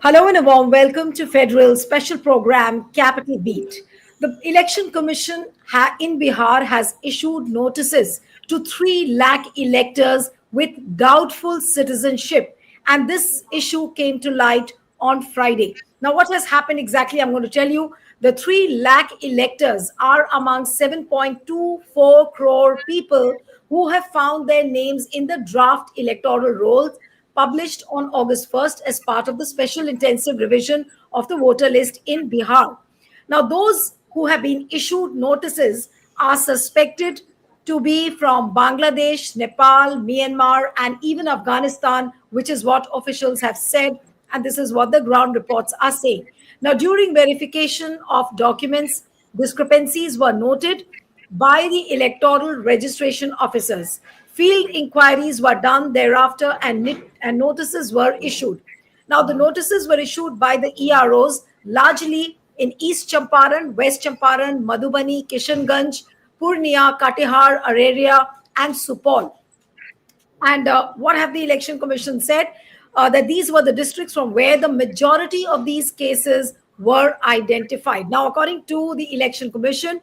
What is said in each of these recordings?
Hello and a warm welcome to Federal Special Program Capital Beat. The Election Commission in Bihar has issued notices to 3 lakh electors with doubtful citizenship, and this issue came to light on Friday. Now, what has happened exactly? I'm going to tell you. The 3 lakh electors are among 7.24 crore people who have found their names in the draft electoral rolls published on August 1st as part of the special intensive revision of the voter list in Bihar. Now, those who have been issued notices are suspected to be from Bangladesh, Nepal, Myanmar, and even Afghanistan, which is what officials have said, and this is what the ground reports are saying. Now, during verification of documents, discrepancies were noted by the electoral registration officers. Field inquiries were done thereafter and notices were issued. Now, the notices were issued by the EROs largely in East Champaran, West Champaran, Madhubani, Kishanganj, Purnia, Katihar, Araria, and Supol. And what have the election commission said? That these were the districts from where the majority of these cases were identified. Now, according to the election commission,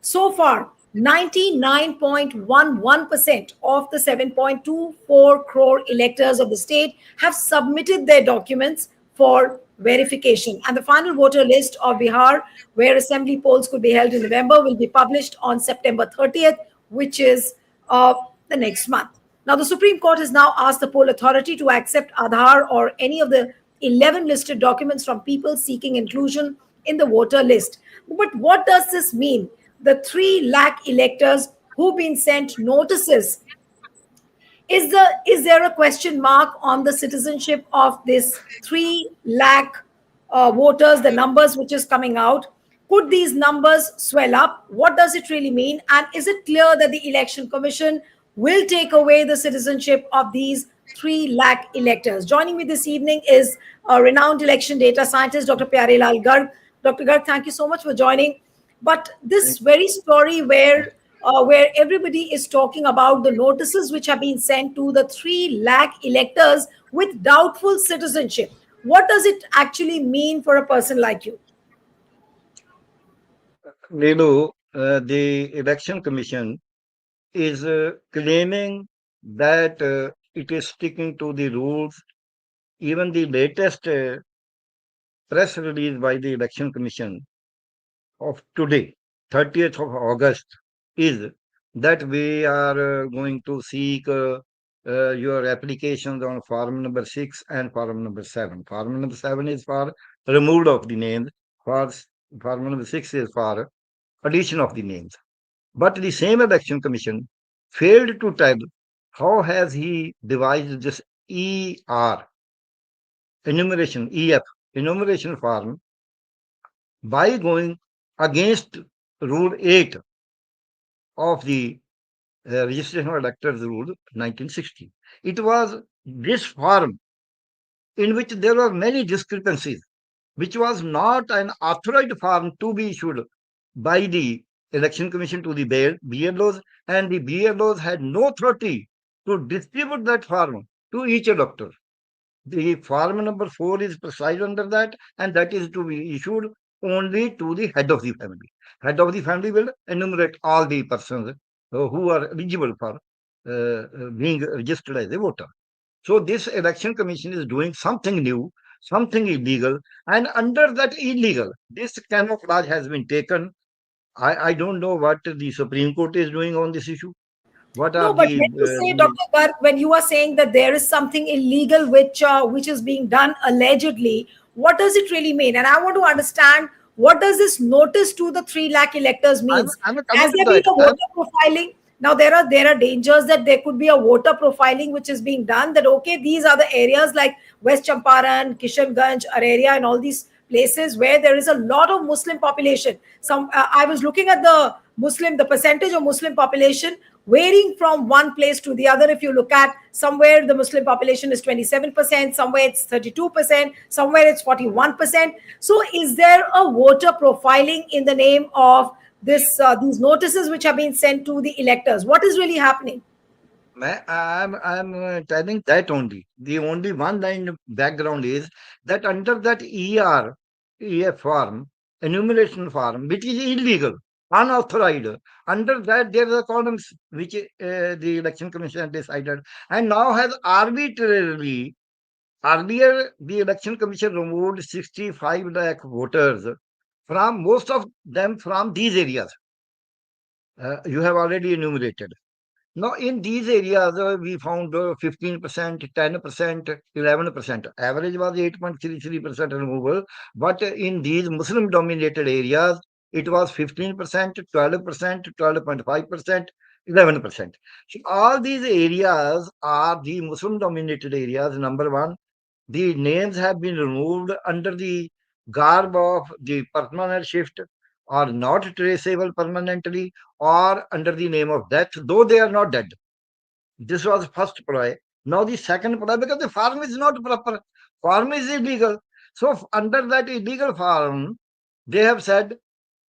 so far, 99.11% of the 7.24 crore electors of the state have submitted their documents for verification. And the final voter list of Bihar, where assembly polls could be held in November, will be published on September 30th, which is the next month. Now, the Supreme Court has now asked the poll authority to accept Aadhaar or any of the 11 listed documents from people seeking inclusion in the voter list. But what does this mean? The 3 lakh electors who've been sent notices, is there a question mark on the citizenship of this 3 lakh voters, the numbers which is coming out? Could these numbers swell up? What does it really mean? And is it clear that the election commission will take away the citizenship of these 3 lakh electors? Joining me this evening is a renowned election data scientist, Dr. Pyarelal Garg. Dr. Garg, thank you so much for joining. But this very story where everybody is talking about the notices which have been sent to the 3 lakh electors with doubtful citizenship, what does it actually mean for a person like you? Nilu, the Election Commission is claiming that it is sticking to the rules. Even the latest press release by the Election Commission of today, 30th of August, is that we are going to seek your applications on form number 6 and form number 7. Form number 7 is for removal of the names. Form number 6 is for addition of the names. But the same election commission failed to tell how has he devised this ER, enumeration form, by going against Rule 8 of the Registration of Electors Rule 1960. It was this form in which there were many discrepancies, which was not an authorized form to be issued by the Election Commission to the BLOs, and the BLOs had no authority to distribute that form to each elector. The form number 4 is precise under that, and that is to be issued only to the head of the family. Head of the family will enumerate all the persons who are eligible for being registered as a voter. So this election commission is doing something new, something illegal, and under that illegal, this camouflage has been taken. I don't know what the Supreme Court is doing on this issue. What are No, but when you say, Dr. Garg, when you are saying that there is something illegal which is being done allegedly, what does it really mean? And I want to understand, what does this notice to the 3 lakh electors means? I'm Has coming to there been that. a voter profiling? Now there are dangers that there could be a voter profiling which is being done. That okay, these are the areas like West Champaran, Kishanganj, Araria, and all these places where there is a lot of Muslim population. I was looking at the percentage of Muslim population varying from one place to the other. If you look at somewhere the Muslim population is 27%, somewhere it's 32%, somewhere it's 41%. So is there a voter profiling in the name of these notices which have been sent to the electors? What is really happening? I'm telling that only. The only one line background is that under that EF form, enumeration form, which is illegal, unauthorized, under that there are columns which the Election Commission has decided, and now has arbitrarily. Earlier, the Election Commission removed 65 lakh voters from most of them from these areas. You have already enumerated. Now, in these areas, we found 15%, 10%, 11%. Average was 8.33% removal. But in these Muslim dominated areas, it was 15%, 12%, 12.5%, 11%. So, all these areas are the Muslim dominated areas, number one. The names have been removed under the garb of the permanent shift or not traceable permanently or under the name of death, though they are not dead. This was first ploy. Now the second ploy, because the farm is not proper, farm is illegal. So under that illegal farm, they have said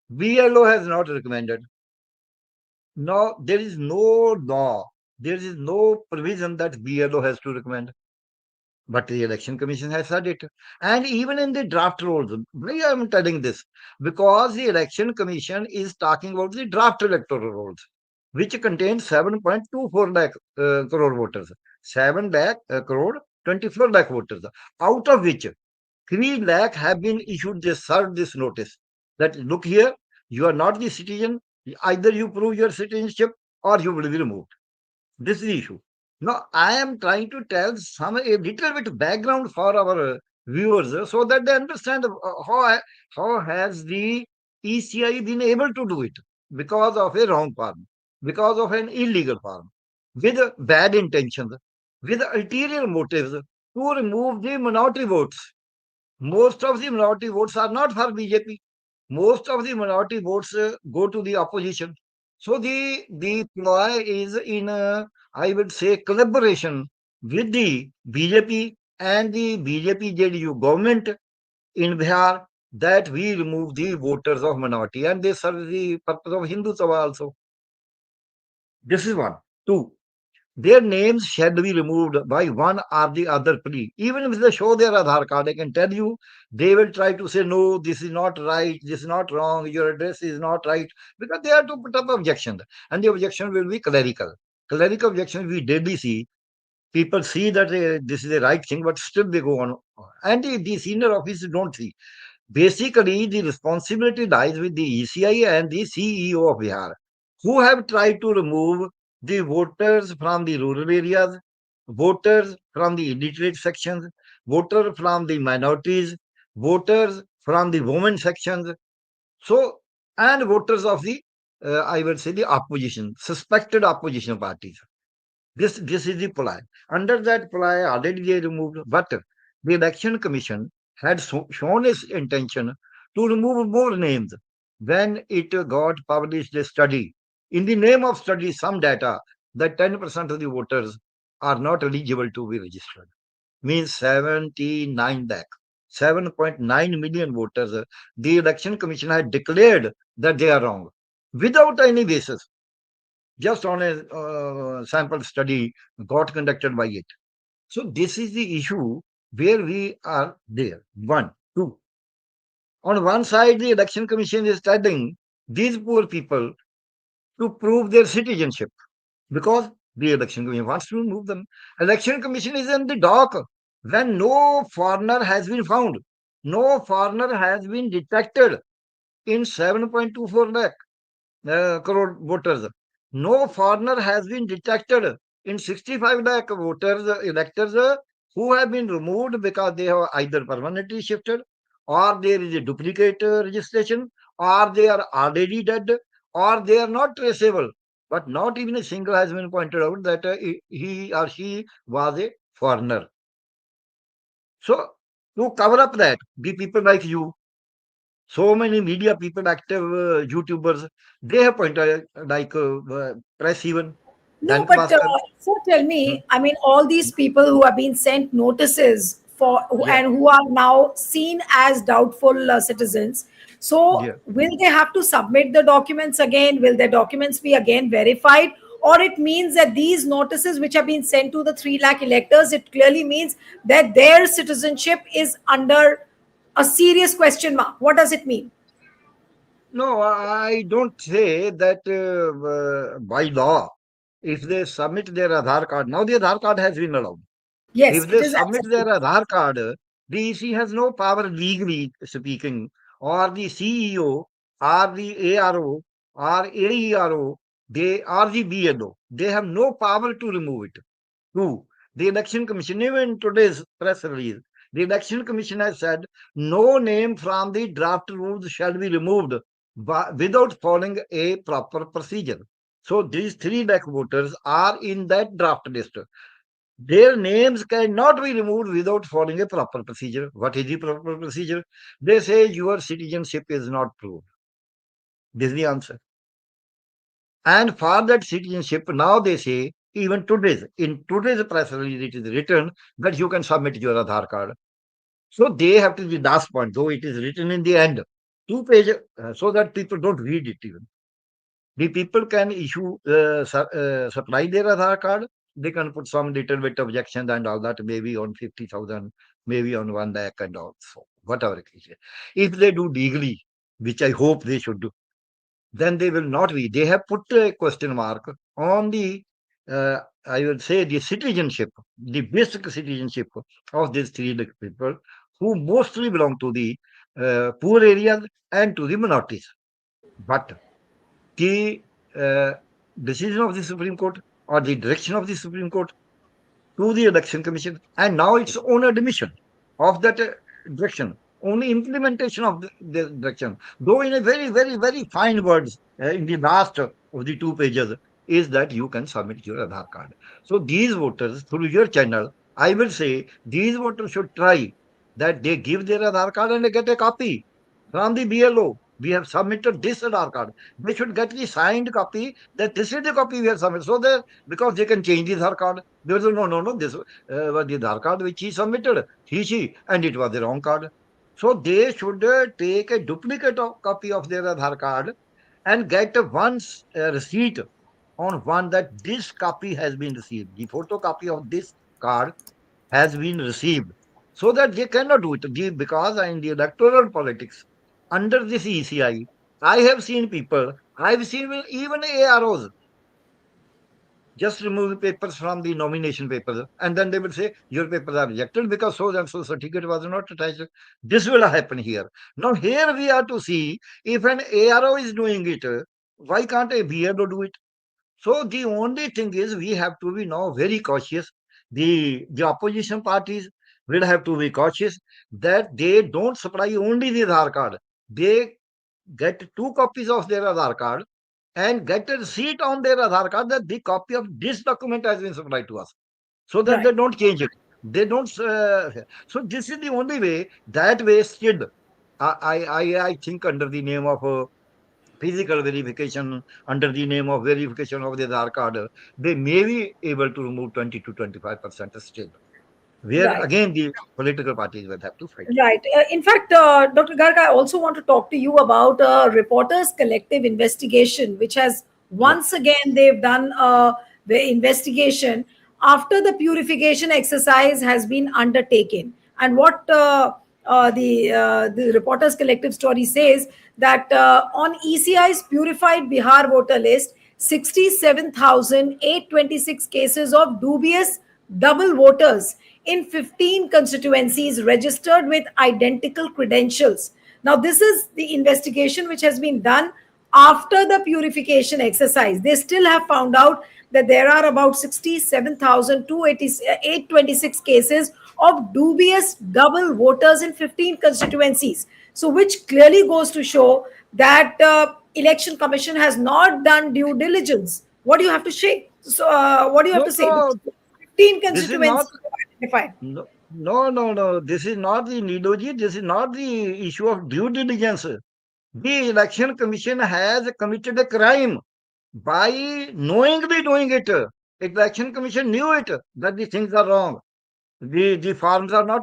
BLO has not recommended. Now there is no law, there is no provision that BLO has to recommend. But the Election Commission has said it. And even in the draft rules, why I am telling this? Because the Election Commission is talking about the draft electoral rolls, which contains 7.24 lakh crore voters, 7 lakh crore, 24 lakh voters, out of which 3 lakh have been issued, they served this notice that look here, you are not the citizen, either you prove your citizenship or you will be removed. This is the issue. Now, I am trying to tell a little bit background for our viewers so that they understand how has the ECI been able to do it because of a wrong farm, because of an illegal farm, with bad intentions, with ulterior motives to remove the minority votes. Most of the minority votes are not for BJP. Most of the minority votes go to the opposition. So the ploy is in I would say collaboration with the BJP and the BJP JDU government in Bihar that we remove the voters of minority and they serve the purpose of Hindutva also. This is one. Two, their names shall be removed by one or the other plea. Even if they show their Aadhaar card, I can tell you, they will try to say, no, this is not right, this is not wrong, your address is not right, because they have to put up objections. And the objection will be clerical. Clerical objection we daily see. People see that this is the right thing, but still they go on. And the senior officers don't see. Basically, the responsibility lies with the ECI and the CEO of Bihar, who have tried to remove the voters from the rural areas, voters from the illiterate sections, voters from the minorities, voters from the women sections, so and voters of the I would say the opposition, suspected opposition parties. This is the ploy. Under that ploy, already they removed, but the election commission had shown its intention to remove more names when it got published a study. In the name of study, some data that 10% of the voters are not eligible to be registered. Means 79 lakh. 7.9 million voters. The election commission had declared that they are wrong without any basis, just on a sample study got conducted by it. So this is the issue where we are there. One, two. On one side, the election commission is telling these poor people to prove their citizenship because the election commission wants to remove them. Election commission is in the dock when no foreigner has been found. No foreigner has been detected in 7.24 lakh crore voters. No foreigner has been detected in 65 lakh voters, electors who have been removed because they have either permanently shifted or there is a duplicate registration or they are already dead or they are not traceable. But not even a single has been pointed out that he or she was a foreigner. So, to cover up that, the people like you, so many media people, active YouTubers, they have pointed like press even, No, Danik but Bhaskar. so tell Hmm, me, I mean, all these people who have been sent notices yeah, and who are now seen as doubtful citizens. So, yeah. will they have to submit the documents again? Will their documents be again verified? or it means that these notices which have been sent to the 3 lakh electors, it clearly means that their citizenship is under a serious question mark? What does it mean? No, I don't say that by law, if they submit their Aadhaar card, now the Aadhaar card has been allowed. Yes, If it they is submit their accepted. Aadhaar card, the EC has no power legally speaking, or the CEO, or the ARO, or AERO, they or the BLO. They have no power to remove it. Two, the Election Commission, even in today's press release, the Election Commission has said no name from the draft rules shall be removed without following a proper procedure. So these 3 lakh voters are in that draft list. Their names cannot be removed without following a proper procedure. What is the proper procedure? They say your citizenship is not proved. This is the answer. And for that citizenship, now they say, even in today's press release, it is written that you can submit your Aadhaar card. So they have to be last point, though it is written in the end, 2 page, so that people don't read it even. The people can supply their Aadhaar card. They can put some little bit objection and all that, maybe on 50,000, maybe on 1 lakh and also whatever it is. If they do legally, which I hope they should do, then they will not be. They have put a question mark on the, I would say, the citizenship, the basic citizenship of these 3 lakh people who mostly belong to the poor areas and to the minorities. But the uh, decision of the Supreme Court or the direction of the Supreme Court to the Election Commission, and now its own admission of that direction, only implementation of the direction, though in a very, very, very fine words in the last of the 2 pages, is that you can submit your Aadhaar card. So these voters, through your channel, I will say these voters should try that they give their Aadhaar card and they get a copy from the BLO. We have submitted this Aadhaar card. They should get the signed copy that this is the copy we have submitted. So that because they can change the Aadhaar card. They will say, no, no, no, this was the Aadhaar card which he submitted, she, and it was the wrong card. So they should take a duplicate copy of their Aadhaar card and get one receipt on one that this copy has been received. The photocopy of this card has been received. So that they cannot do it. Because in the electoral politics, under this ECI, I have seen people, I've seen even AROs just remove the papers from the nomination papers, and then they will say your papers are rejected because so and so certificate was not attached. This will happen here. Now here we are to see if an ARO is doing it, why can't a BLO do it? So the only thing is we have to be now very cautious. The opposition parties will have to be cautious that they don't supply only the Aadhaar card. They get 2 copies of their Aadhaar card and get a receipt on their Aadhaar card that the copy of this document has been supplied to us, so that they Right. don't change it. They don't. So this is the only way. That way, still, I think under the name of physical verification, under the name of verification of the Aadhaar card, they may be able to remove 20 to 25% still. Where Right. again the political parties will have to fight. Right. In fact, Dr. Garg, I also want to talk to you about Reporters Collective investigation, which has Yeah. once again they've done the investigation after the purification exercise has been undertaken. And what the Reporters Collective story says that on ECI's purified Bihar voter list, 67,826 cases of dubious double voters in 15 constituencies registered with identical credentials. Now, this is the investigation which has been done after the purification exercise. They still have found out that there are about 67,286 cases of dubious double voters in 15 constituencies. So, which clearly goes to show that election commission has not done due diligence. What do you have to say? So, what do you have No, to say? no, 15 this is not. constituencies identified. No, no, no, no. This is not the Nidoji. This is not the issue of due diligence. The Election Commission has committed a crime by knowingly doing it. Election Commission knew it that the things are wrong. The forms are not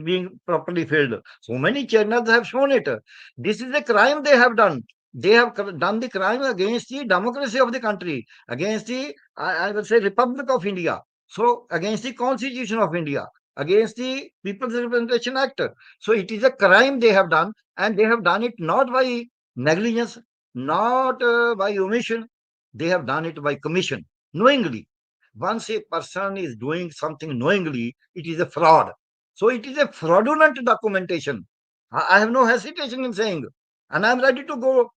being properly filled. So many channels have shown it. This is a crime they have done. they have done the crime against the democracy of the country, against the, I will say, Republic of India. So against the Constitution of India, against the People's Representation Act. So it is a crime they have done, and they have done it not by negligence, not by omission. They have done it by commission, knowingly. Once a person is doing something knowingly, it is a fraud. So it is a fraudulent documentation. I have no hesitation in saying, and I'm ready to go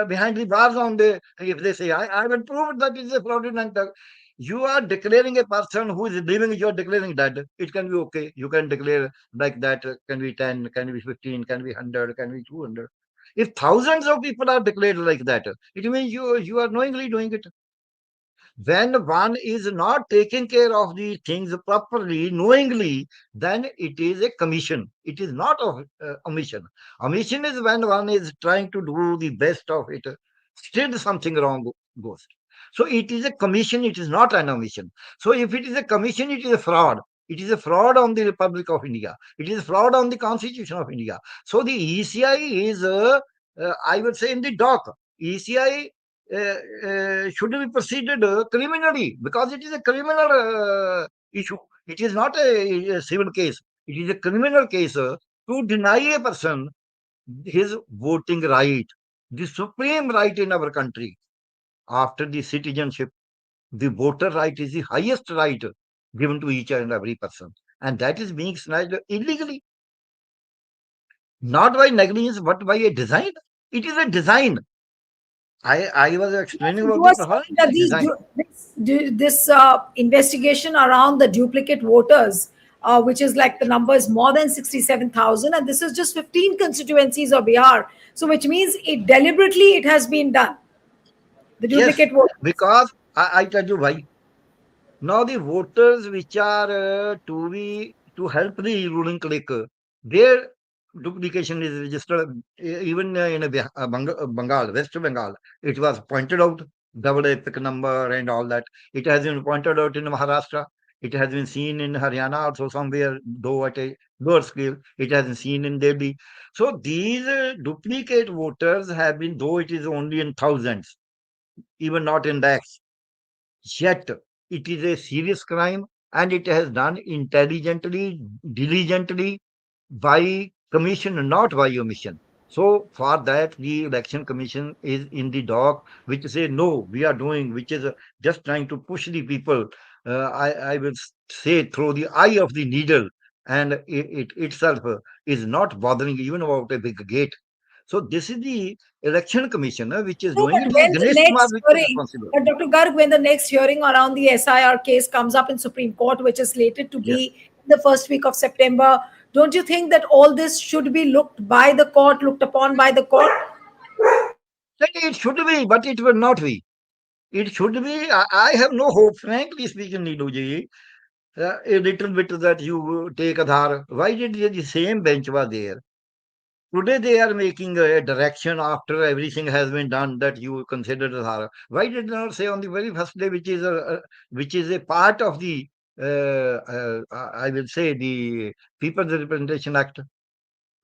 behind the bars on the, if they say, I will prove that it is a fraudulent. You are declaring a person who is living, you are declaring dead. It can be okay. You can declare like that, can be 10, can be 15, can be 100, can be 200. If thousands of people are declared like that, it means you are knowingly doing it. When one is not taking care of the things properly, knowingly, then it is a commission. It is not a omission. Omission is when one is trying to do the best of it, still something wrong goes. So it is a commission, it is not an omission. So if it is a commission, it is a fraud. It is a fraud on the Republic of India. It is a fraud on the Constitution of India. So the ECI is, I would say, in the dock. ECI should be proceeded criminally, because it is a criminal issue. It is not a civil case. It is a criminal case to deny a person his voting right, the supreme right in our country. After the citizenship, the voter right is the highest right given to each and every person. And that is being snatched illegally, not by negligence, but by a design. It is a design. I was explaining So about you the are Prahar. saying It is that a design. this investigation around the duplicate voters, which is like the number is more than 67,000, and this is just 15 constituencies of Bihar. So which means it deliberately it has been done, the Yes, duplicate voters. because I tell you why. Now the voters which are to help the ruling clique, their duplication is registered even in Bengal, West Bengal. It was pointed out, double epic number and all that. It has been pointed out in Maharashtra. It has been seen in Haryana also somewhere, though at a lower scale. It has been seen in Delhi. So these duplicate voters have been, though it is only in thousands, even not in lakhs. Yet it is a serious crime, and it has done intelligently, diligently, by commission, not by omission. So for that, the election commission is in the dock, which say no, we are doing, which is just trying to push the people. I will say through the eye of the needle, and it itself is not bothering even about a big gate. So this is the election commission which is No, doing but it. Is when the Ganesh Kumar next which is hearing, responsible. but Dr. Garg, when the next hearing around the SIR case comes up in Supreme Court, which is slated to Yes. be in the first week of September, don't you think that all this should be looked by the court, looked upon by the court? Then it should be, but it will not be. It should be. I have no hope, frankly speaking, Niluji. A little bit that you take Aadhaar. Why did the same bench was there? Today they are making a direction after everything has been done that you consider Aadhaar. Why did they not say on the very first day, which is a part of the I will say the People's Representation Act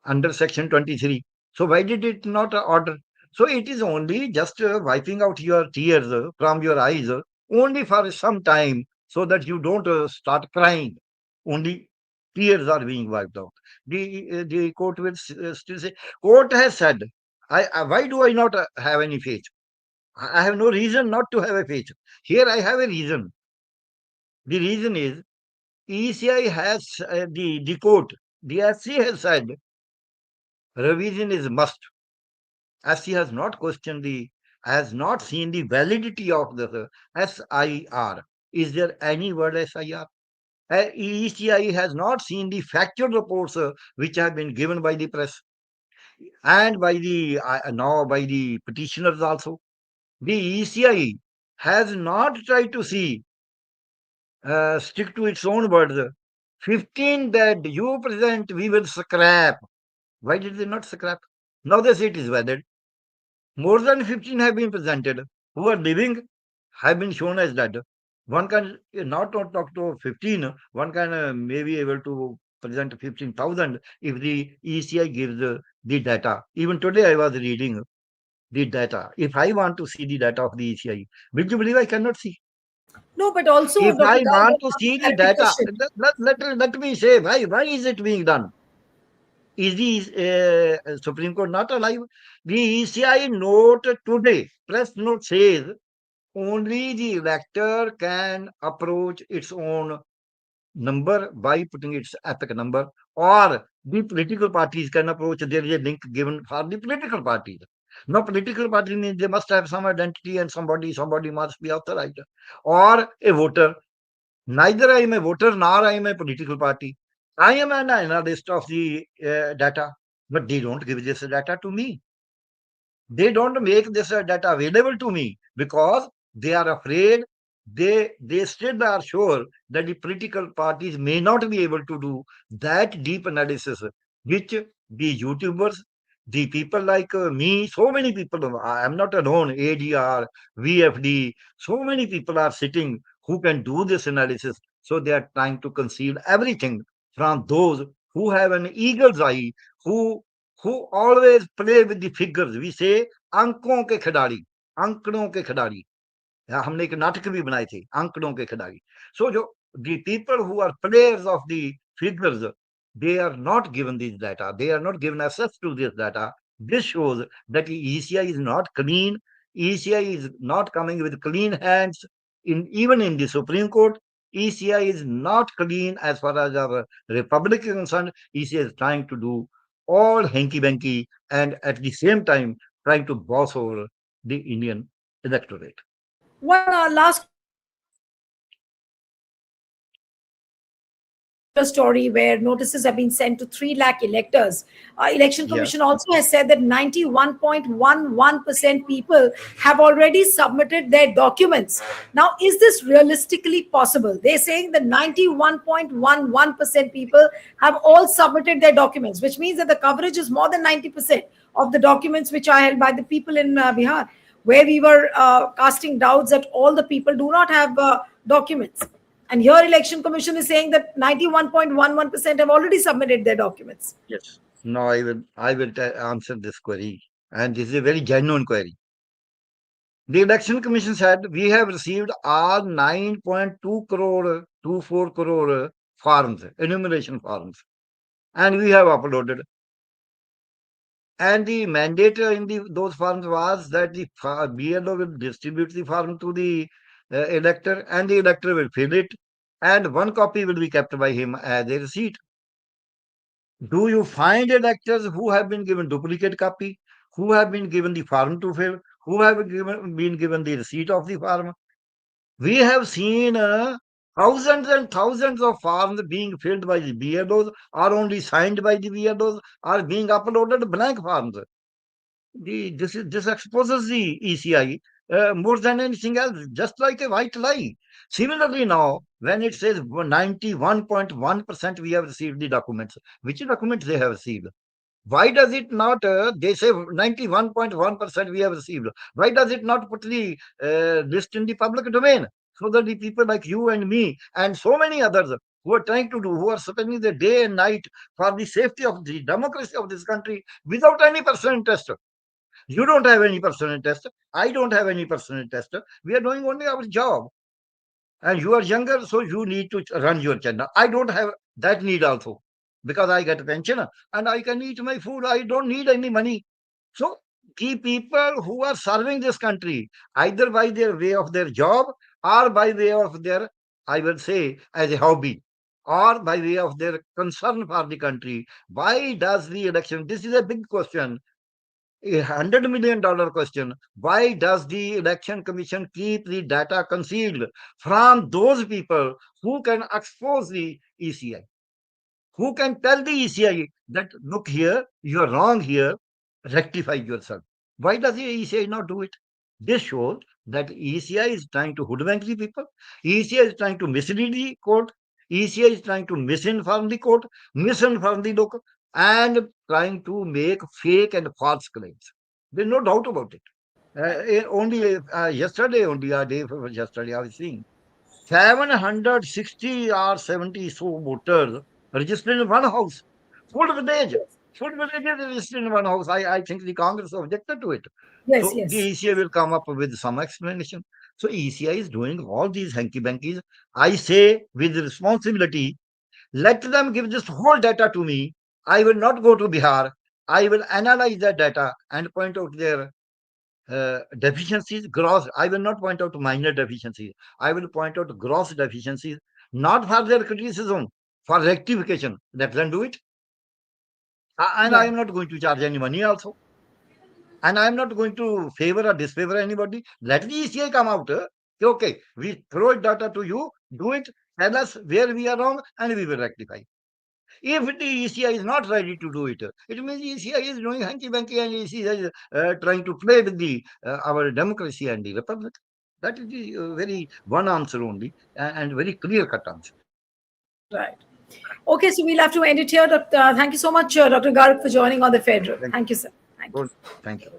under Section 23. So why did it not order? So it is only just wiping out your tears from your eyes only for some time so that you don't start crying. Only tears are being wiped out. The court will still say, court has said, why do I not have any faith? I have no reason not to have a faith. Here I have a reason. The reason is ECI has the court, the SC has said revision is must, as he has not questioned has not seen the validity of the SIR. Is there any word SIR? ECI has not seen the factual reports which have been given by the press and by the now by the petitioners also. The ECI has not tried to see stick to its own words. 15 that you present, we will scrap. Why did they not scrap? Now they say it is valid. More than 15 have been presented. Who are living have been shown as dead. One can not talk to 15. One can maybe able to present 15,000 if the ECI gives the data. Even today I was reading. the data. If I want to see the data of the ECI, will you believe I cannot see? No, but also, If Dr. I Gal, want there to comes see the data, clarification. let me say why is it being done? Is the Supreme Court not alive? The ECI note today, press note says only the elector can approach its own number by putting its epic number, or the political parties can approach. There is a link given for the political parties. Now, political party means they must have some identity and somebody must be authorized, or a voter. Neither I am a voter nor I am a political party. I am an analyst of the data, but they don't give this data to me. They don't make this data available to me because they are afraid. They still are sure that the political parties may not be able to do that deep analysis, which the YouTubers, the people like me, so many people, I am not alone, ADR, VFD, so many people are sitting who can do this analysis. So they are trying to conceal everything from those who have an eagle's eye, who who always play with the figures. We say अंकों के खिलाड़ी, अंकड़ों के खिलाड़ी. हमने एक नाटक भी बनाए थे, अंकड़ों के खिलाड़ी. So जो the people who are players of the figures, they are not given this data. They are not given access to this data. This shows that the ECI is not clean. ECI is not coming with clean hands. Even in the Supreme Court, ECI is not clean as far as our republic is concerned. ECI is trying to do all hanky-panky and at the same time trying to boss over the Indian electorate. One last question for you, Dr. Gal. Particular story where notices have been sent to 3 lakh electors. Election Yeah. Commission also has said that 91.11% people have already submitted their documents. Now, is this realistically possible? They're saying that 91.11% people have all submitted their documents, which means that the coverage is more than 90% of the documents which are held by the people in Bihar, where we were casting doubts that all the people do not have documents. And here, Election Commission is saying that 91.11% have already submitted their documents. Yes. Now I will answer this query, and this is a very genuine query. The Election Commission said we have received all 9.2 crore, 24 crore forms, enumeration forms, and we have uploaded. And the mandate in those forms was that the BLO will distribute the form to the elector, and the elector will fill it, and one copy will be kept by him as a receipt. Do you find electors who have been given duplicate copy, who have been given the form to fill, who have been given the receipt of the form? We have seen thousands and thousands of forms being filled by the BLOs, or only signed by the BLOs, or being uploaded blank forms. This exposes the ECI more than anything else, just like a white lie. Similarly, now when it says 91.1% we have received the documents, which documents they have received? Why does it not? They say 91.1% we have received. Why does it not put the list in the public domain so that the people like you and me and so many others who are trying to do, who are spending their day and night for the safety of the democracy of this country without any personal interest? You don't have any personal interest. I don't have any personal interest. We are doing only our job. And you are younger, so you need to run your channel. I don't have that need also because I get a pension and I can eat my food. I don't need any money. So the people who are serving this country, either by their way of their job or by way of their, I will say, as a hobby, or by way of their concern for the country, why does the election? This is a big question, $100 million question. Why does the election commission keep the data concealed from those people who can expose the ECI? Who can tell the ECI that, look here, you are wrong here, rectify yourself? Why does the ECI not do it? This shows that ECI is trying to hoodwink the people. ECI is trying to mislead the court. ECI is trying to misinform the court, misinform the local, and trying to make fake and false claims. There's no doubt about it. Only yesterday, only a day before yesterday, I was seeing 760 or 70 so voters registered in one house, full village. should be registered in one house. I think the Congress objected to it. Yes, So the yes. ECI will come up with some explanation. So ECI is doing all these hanky pankies. I say with responsibility, let them give this whole data to me. I will not go to Bihar. I will analyze that data and point out their deficiencies, gross. I will not point out minor deficiencies. I will point out gross deficiencies, not for their criticism, for rectification. Let them do it. And I Right. am not going to charge any money also. And I am not going to favor or disfavor anybody. Let the ECI come out. Okay, we throw data to you, do it, tell us where we are wrong, and we will rectify. If the ECI is not ready to do it, it means ECI is doing hanky panky and ECI is trying to play with the our democracy and the republic. That is the very one answer only and very clear cut answer. Right. Okay, so we'll have to end it here. Thank you so much, Dr. Garg, for joining on the Federal. Thank you. Thank you, sir. Thank you. Good. Thank you.